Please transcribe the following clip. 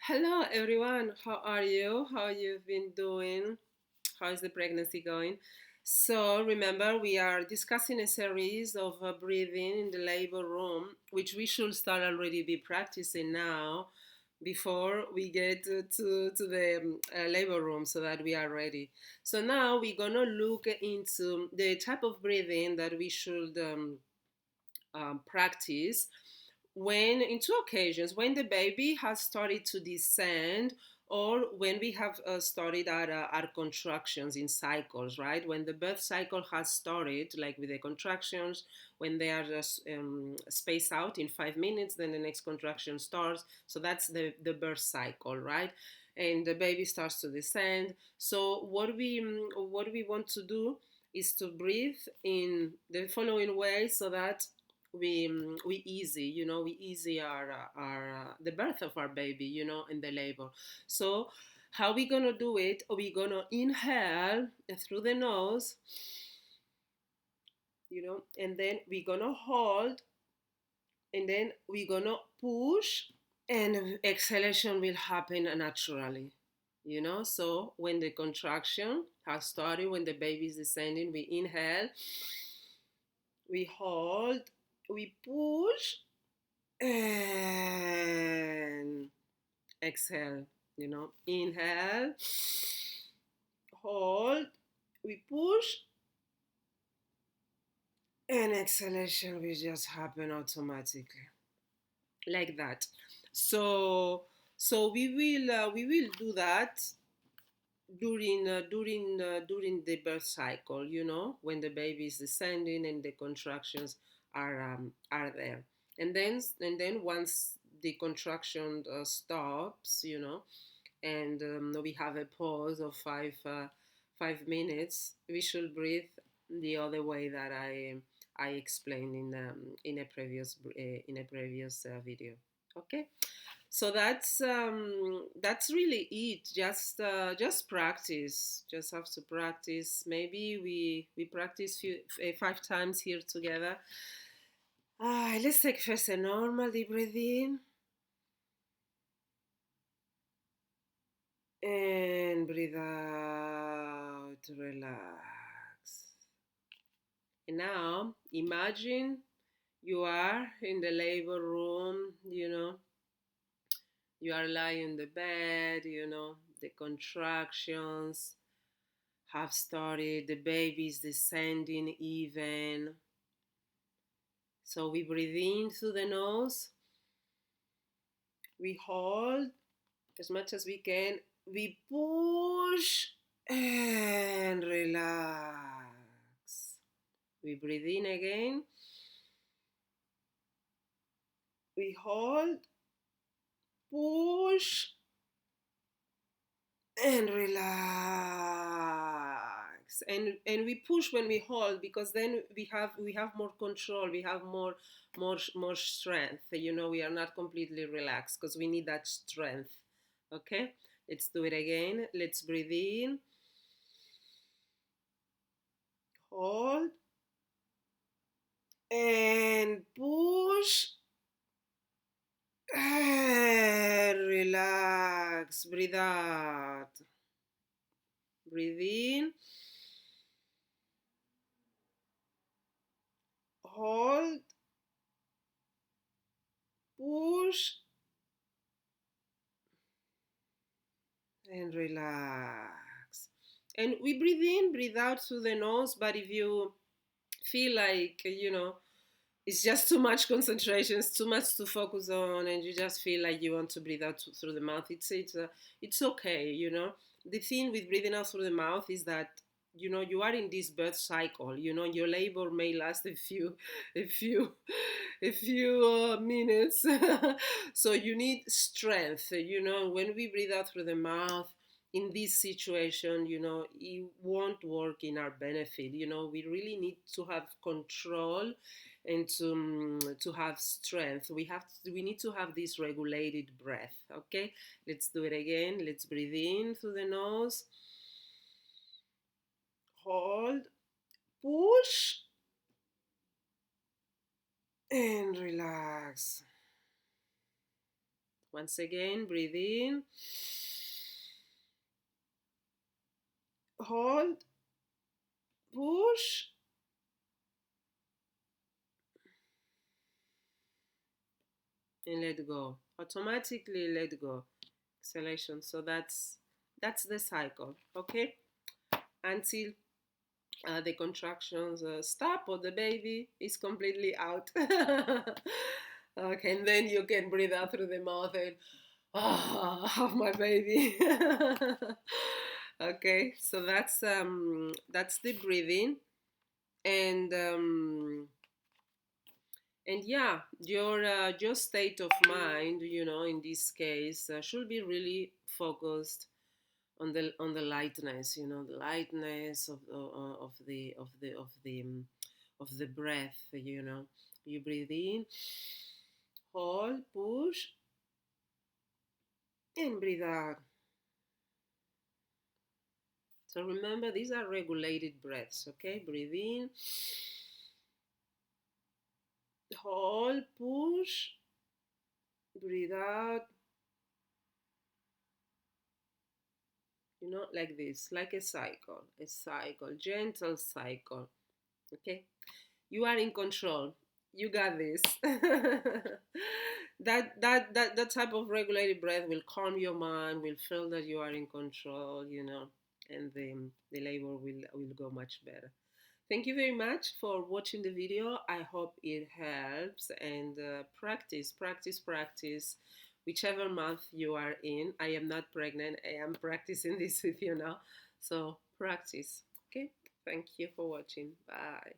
Hello everyone, how are you? How you've been doing? How is the pregnancy going? So remember, we are discussing a series of breathing in the labor room, which we should start already be practicing now before we get to the labor room so that we are ready. So now we're gonna look into the type of breathing that we should practice when in two occasions when the baby has started to descend or when we have started our contractions in cycles, right? When the birth cycle has started, like with the contractions, when they are just spaced out in 5 minutes, then the next contraction starts. So that's the birth cycle, right? And the baby starts to descend. So what we want to do is to breathe in the following way so that we easy our the birth of our baby, in the labor. So how we gonna do it? We gonna inhale through the nose, and then we gonna hold, and then we gonna push, and exhalation will happen naturally. So when the contraction has started, when the baby is descending, we inhale, we hold, we push, and exhale. Inhale, hold, we push, and exhalation will just happen automatically, like that. So so we will do that during the birth cycle, when the baby is descending and the contractions are there. And then once the contraction stops, and we have a pause of 5 minutes, we should breathe the other way that I explained in a previous video. Okay, so that's really it. Just practice. Just have to practice. Maybe we practice 5 times here together. Let's take first a normal deep breath in and breathe out. Relax. And now imagine you are in the labor room. You are lying in the bed. The contractions have started, the baby is descending even. So we breathe in through the nose, we hold as much as we can, we push and relax. We breathe in again, we hold, push and relax. And we push when we hold, because then we have more control, we have more strength. We are not completely relaxed because we need that strength. Okay, let's do it again. Let's breathe in, hold, and push and relax. Breathe out, breathe in, hold, push and relax. And we breathe in, breathe out through the nose, but if you feel like, it's just too much concentration, it's too much to focus on, and you just feel like you want to breathe out through the mouth, it's okay. The thing with breathing out through the mouth is that you are in this birth cycle. Your labor may last a few a few minutes. So you need strength. When we breathe out through the mouth in this situation, it won't work in our benefit. We really need to have control and to have strength. We need to have this regulated breath. Okay, let's do it again. Let's breathe in through the nose, hold, push and relax. Once again, breathe in, hold, push, and let go. Automatically let go. Exhalation. So that's the cycle. Okay, until the contractions stop or the baby is completely out. Okay, and then you can breathe out through the mouth and have my baby. Okay, so that's the breathing, and yeah, your state of mind, in this case, should be really focused on the lightness, the lightness of the breath. You breathe in, hold, push, and breathe out. So remember, these are regulated breaths. Okay, breathe in, hold, push, breathe out. Like this, like a cycle, gentle cycle. Okay, you are in control. You got this. That type of regulated breath will calm your mind, will feel that you are in control, and the labor will go much better. Thank you very much for watching the video. I hope it helps, and practice, practice, practice. Whichever month you are in, I am not pregnant. I am practicing this with you now. So practice. Okay. Thank you for watching. Bye.